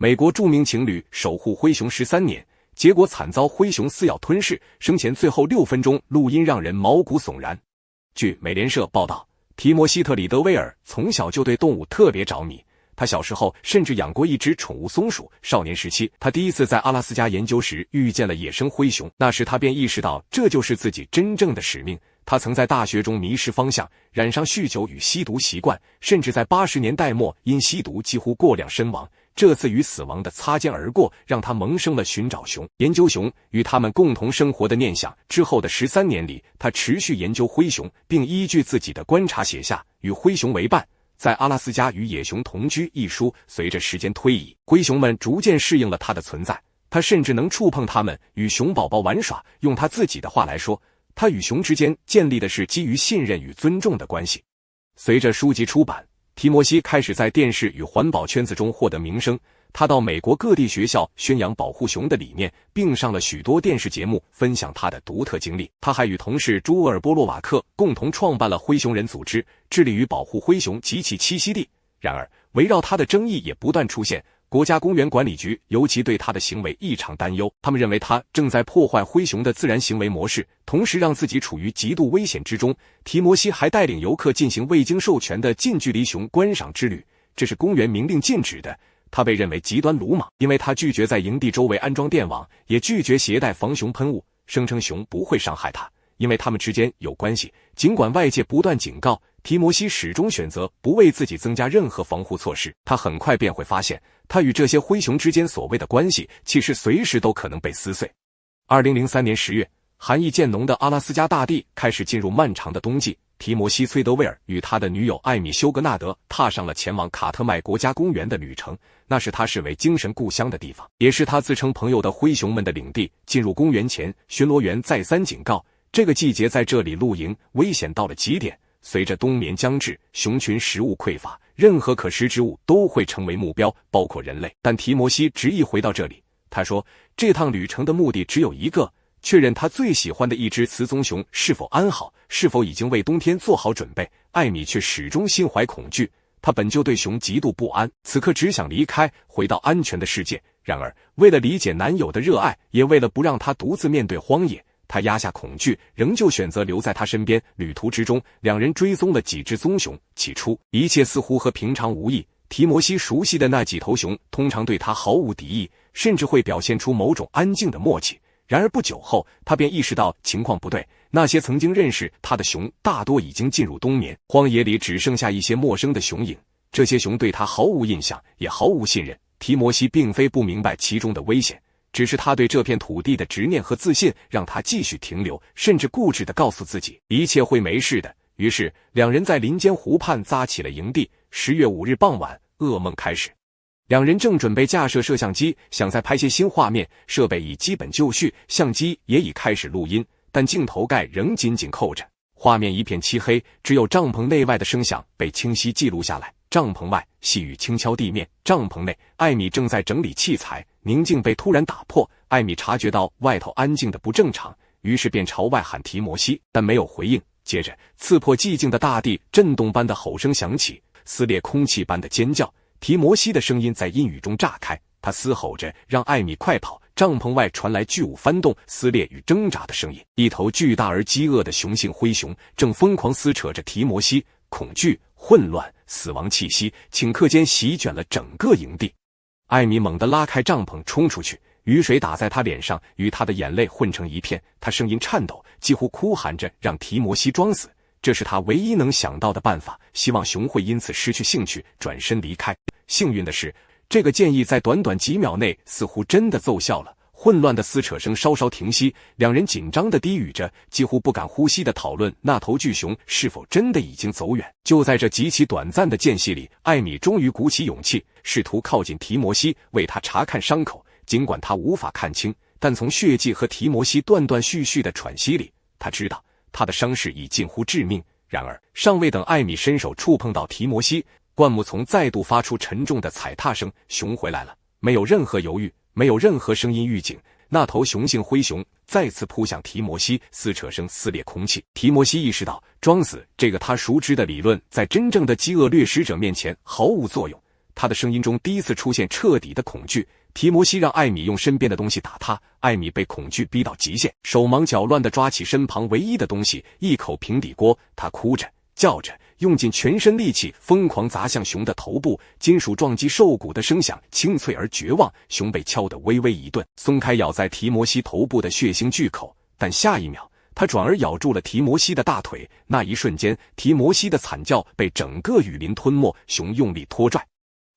美国著名情侣守护灰熊13年，结果惨遭灰熊撕咬吞噬，生前最后6分钟录音让人毛骨悚然。据美联社报道，提摩西·特里德威尔从小就对动物特别着迷，他小时候甚至养过一只宠物松鼠。少年时期，他第一次在阿拉斯加研究时遇见了野生灰熊，那时他便意识到这就是自己真正的使命。他曾在大学中迷失方向，染上酗酒与吸毒习惯，甚至在80年代末因吸毒几乎过量身亡。这次与死亡的擦肩而过，让他萌生了寻找熊、研究熊与他们共同生活的念想。之后的13年里，他持续研究灰熊，并依据自己的观察写下《与灰熊为伴：在阿拉斯加与野熊同居》一书。随着时间推移，灰熊们逐渐适应了他的存在，他甚至能触碰它们，与熊宝宝玩耍。用他自己的话来说，他与熊之间建立的是基于信任与尊重的关系。随着书籍出版，提摩西开始在电视与环保圈子中获得名声。他到美国各地学校宣扬保护熊的理念，并上了许多电视节目，分享他的独特经历。他还与同事朱厄尔波洛瓦克共同创办了灰熊人组织，致力于保护灰熊及其栖息地。然而，围绕他的争议也不断出现。国家公园管理局尤其对他的行为异常担忧，他们认为他正在破坏灰熊的自然行为模式，同时让自己处于极度危险之中。提摩西还带领游客进行未经授权的近距离熊观赏之旅，这是公园明令禁止的。他被认为极端鲁莽，因为他拒绝在营地周围安装电网，也拒绝携带防熊喷雾，声称熊不会伤害他，因为他们之间有关系。尽管外界不断警告，提摩西始终选择不为自己增加任何防护措施。他很快便会发现，他与这些灰熊之间所谓的关系，其实随时都可能被撕碎。2003年10月，寒意渐浓的阿拉斯加大地开始进入漫长的冬季。提摩西·崔德威尔与他的女友艾米·休格纳德踏上了前往卡特麦国家公园的旅程，那是他视为精神故乡的地方，也是他自称朋友的灰熊们的领地。进入公园前，巡逻员再三警告，这个季节在这里露营危险到了极点。随着冬眠将至，熊群食物匮乏，任何可食之物都会成为目标，包括人类。但提摩西执意回到这里。他说，这趟旅程的目的只有一个，确认他最喜欢的一只雌棕熊是否安好，是否已经为冬天做好准备。艾米却始终心怀恐惧，她本就对熊极度不安，此刻只想离开，回到安全的世界。然而，为了理解男友的热爱，也为了不让他独自面对荒野，他压下恐惧，仍旧选择留在他身边。旅途之中，两人追踪了几只棕熊，起初一切似乎和平常无异。提摩西熟悉的那几头熊通常对他毫无敌意，甚至会表现出某种安静的默契。然而不久后，他便意识到情况不对，那些曾经认识他的熊大多已经进入冬眠，荒野里只剩下一些陌生的熊影，这些熊对他毫无印象，也毫无信任。提摩西并非不明白其中的危险，只是他对这片土地的执念和自信让他继续停留，甚至固执地告诉自己一切会没事的。于是两人在林间湖畔扎起了营地。10月5日傍晚，噩梦开始。两人正准备架设摄像机，想再拍些新画面，设备已基本就绪，相机也已开始录音，但镜头盖仍紧紧扣着。画面一片漆黑，只有帐篷内外的声响被清晰记录下来。帐篷外，细雨轻敲地面。帐篷内，艾米正在整理器材。宁静被突然打破，艾米察觉到外头安静的不正常，于是便朝外喊提摩西，但没有回应。接着，刺破寂静的大地，震动般的吼声响起，撕裂空气般的尖叫。提摩西的声音在阴雨中炸开，他嘶吼着让艾米快跑。帐篷外传来巨物翻动、撕裂与挣扎的声音，一头巨大而饥饿的雄性灰熊正疯狂撕扯着提摩西。恐惧、混乱、死亡气息顷刻间席卷了整个营地。艾米猛地拉开帐篷冲出去，雨水打在他脸上，与他的眼泪混成一片。他声音颤抖，几乎哭喊着让提摩西装死。这是他唯一能想到的办法，希望熊会因此失去兴趣，转身离开。幸运的是，这个建议在短短几秒内似乎真的奏效了。混乱的撕扯声稍稍停息，两人紧张地低语着，几乎不敢呼吸地讨论那头巨熊是否真的已经走远。就在这极其短暂的间隙里，艾米终于鼓起勇气，试图靠近提摩西，为他查看伤口。尽管他无法看清，但从血迹和提摩西断断续续的喘息里，他知道他的伤势已近乎致命。然而，尚未等艾米伸手触碰到提摩西，灌木丛再度发出沉重的踩踏声。熊回来了，没有任何犹豫，没有任何声音预警，那头雄性灰熊再次扑向提摩西，撕扯声撕裂空气。提摩西意识到，装死这个他熟知的理论在真正的饥饿掠食者面前毫无作用。他的声音中第一次出现彻底的恐惧。提摩西让艾米用身边的东西打他，艾米被恐惧逼到极限，手忙脚乱地抓起身旁唯一的东西，一口平底锅。他哭着叫着，用尽全身力气疯狂砸向熊的头部，金属撞击兽骨的声响清脆而绝望，熊被敲得微微一顿，松开咬在提摩西头部的血腥巨口。但下一秒他转而咬住了提摩西的大腿，那一瞬间提摩西的惨叫被整个雨林吞没，熊用力拖拽，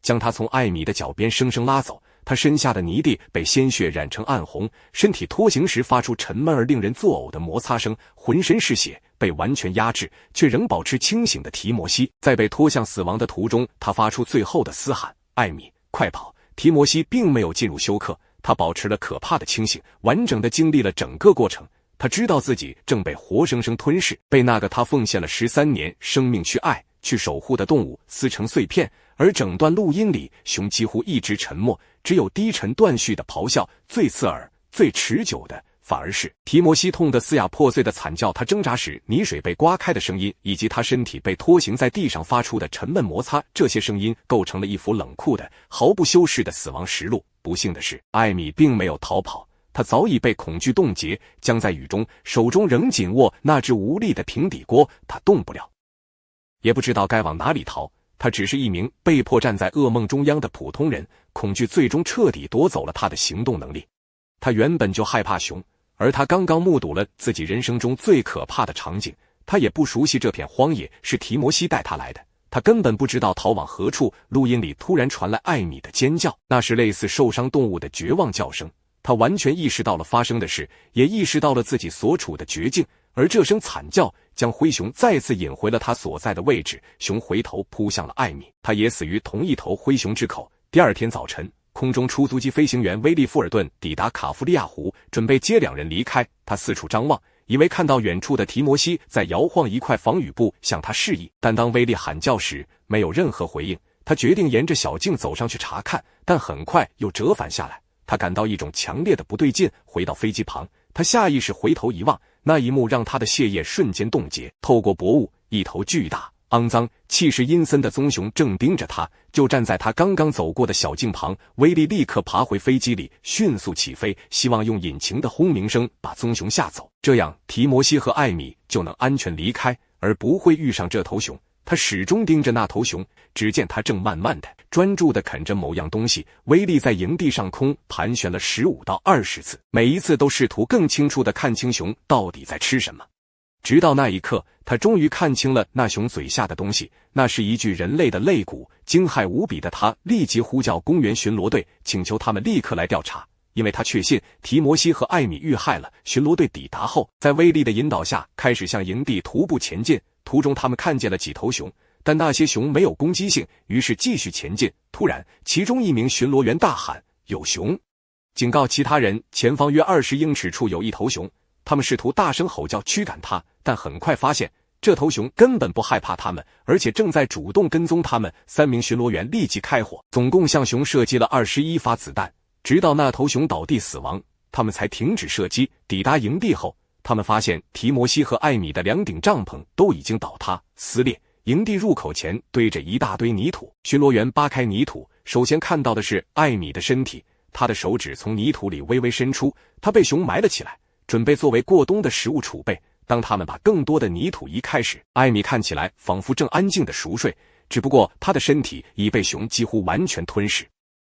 将他从艾米的脚边生生拉走。他身下的泥地被鲜血染成暗红，身体拖行时发出沉闷而令人作呕的摩擦声，浑身是血。被完全压制却仍保持清醒的提摩西，在被拖向死亡的途中，他发出最后的嘶喊：艾米，快跑！提摩西并没有进入休克，他保持了可怕的清醒，完整的经历了整个过程。他知道自己正被活生生吞噬，被那个他奉献了13年生命去爱、去守护的动物撕成碎片。而整段录音里，熊几乎一直沉默，只有低沉断续的咆哮，最刺耳、最持久的反而是提摩西痛得嘶哑破碎的惨叫，他挣扎时泥水被刮开的声音，以及他身体被拖行在地上发出的沉闷摩擦，这些声音构成了一幅冷酷的、毫不修饰的死亡实录。不幸的是，艾米并没有逃跑，他早已被恐惧冻结，僵在雨中，手中仍紧握那只无力的平底锅，他动不了，也不知道该往哪里逃。他只是一名被迫站在噩梦中央的普通人，恐惧最终彻底夺走了他的行动能力。他原本就害怕熊，而他刚刚目睹了自己人生中最可怕的场景。他也不熟悉这片荒野，是提摩西带他来的，他根本不知道逃往何处。录音里突然传来艾米的尖叫，那是类似受伤动物的绝望叫声。他完全意识到了发生的事，也意识到了自己所处的绝境，而这声惨叫将灰熊再次引回了他所在的位置。熊回头扑向了艾米，他也死于同一头灰熊之口。第二天早晨，空中出租机飞行员威利·富尔顿抵达卡夫利亚湖，准备接两人离开。他四处张望，以为看到远处的提摩西在摇晃一块防雨布向他示意，但当威利喊叫时，没有任何回应。他决定沿着小径走上去查看，但很快又折返下来。他感到一种强烈的不对劲，回到飞机旁，他下意识回头一望，那一幕让他的血液瞬间冻结。透过薄雾，一头巨大、肮脏、气势阴森的棕熊正盯着他，就站在他刚刚走过的小径旁。威利立刻爬回飞机里，迅速起飞，希望用引擎的轰鸣声把棕熊吓走，这样提摩西和艾米就能安全离开，而不会遇上这头熊。他始终盯着那头熊，只见他正慢慢的、专注地啃着某样东西。威利在营地上空盘旋了15到20次，每一次都试图更清楚地看清熊到底在吃什么。直到那一刻，他终于看清了那熊嘴下的东西，那是一具人类的肋骨。惊骇无比的他立即呼叫公园巡逻队，请求他们立刻来调查，因为他确信提摩西和艾米遇害了。巡逻队抵达后，在威利的引导下开始向营地徒步前进。途中他们看见了几头熊，但那些熊没有攻击性，于是继续前进。突然，其中一名巡逻员大喊：有熊！警告其他人，前方约20英尺处有一头熊。他们试图大声吼叫驱赶它，但很快发现这头熊根本不害怕他们，而且正在主动跟踪他们。3名巡逻员立即开火，总共向熊射击了21发子弹，直到那头熊倒地死亡，他们才停止射击。抵达营地后，他们发现提摩西和艾米的2顶帐篷都已经倒塌撕裂，营地入口前堆着一大堆泥土。巡逻员扒开泥土，首先看到的是艾米的身体，他的手指从泥土里微微伸出，他被熊埋了起来，准备作为过冬的食物储备。当他们把更多的泥土移开时，艾米看起来仿佛正安静地熟睡，只不过他的身体已被熊几乎完全吞噬。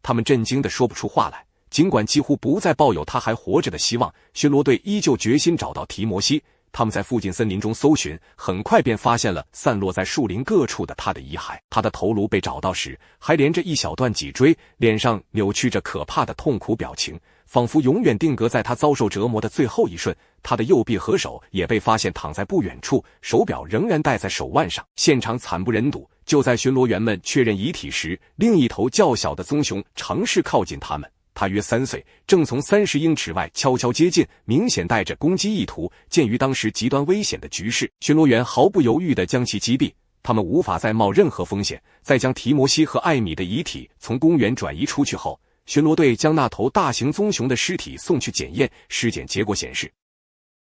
他们震惊地说不出话来。尽管几乎不再抱有他还活着的希望，巡逻队依旧决心找到提摩西。他们在附近森林中搜寻，很快便发现了散落在树林各处的他的遗骸。他的头颅被找到时，还连着一小段脊椎，脸上扭曲着可怕的痛苦表情，仿佛永远定格在他遭受折磨的最后一瞬。他的右臂和手也被发现躺在不远处，手表仍然戴在手腕上。现场惨不忍睹。就在巡逻员们确认遗体时，另一头较小的棕熊尝试靠近他们。他约3岁，正从30英尺外悄悄接近，明显带着攻击意图。鉴于当时极端危险的局势，巡逻员毫不犹豫地将其击毙。他们无法再冒任何风险。在将提摩西和艾米的遗体从公园转移出去后，巡逻队将那头大型棕熊的尸体送去检验。尸检结果显示，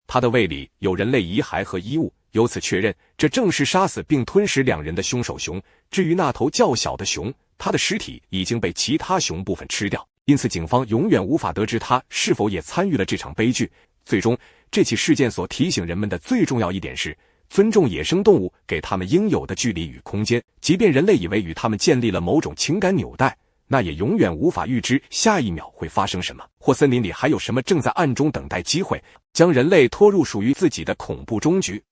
他的胃里有人类遗骸和衣物，由此确认这正是杀死并吞食2人的凶手熊。至于那头较小的熊，他的尸体已经被其他熊部分吃掉，因此警方永远无法得知他是否也参与了这场悲剧。最终，这起事件所提醒人们的最重要一点是，尊重野生动物，给他们应有的距离与空间。即便人类以为与他们建立了某种情感纽带，那也永远无法预知下一秒会发生什么，或森林里还有什么正在暗中等待机会，将人类拖入属于自己的恐怖终局。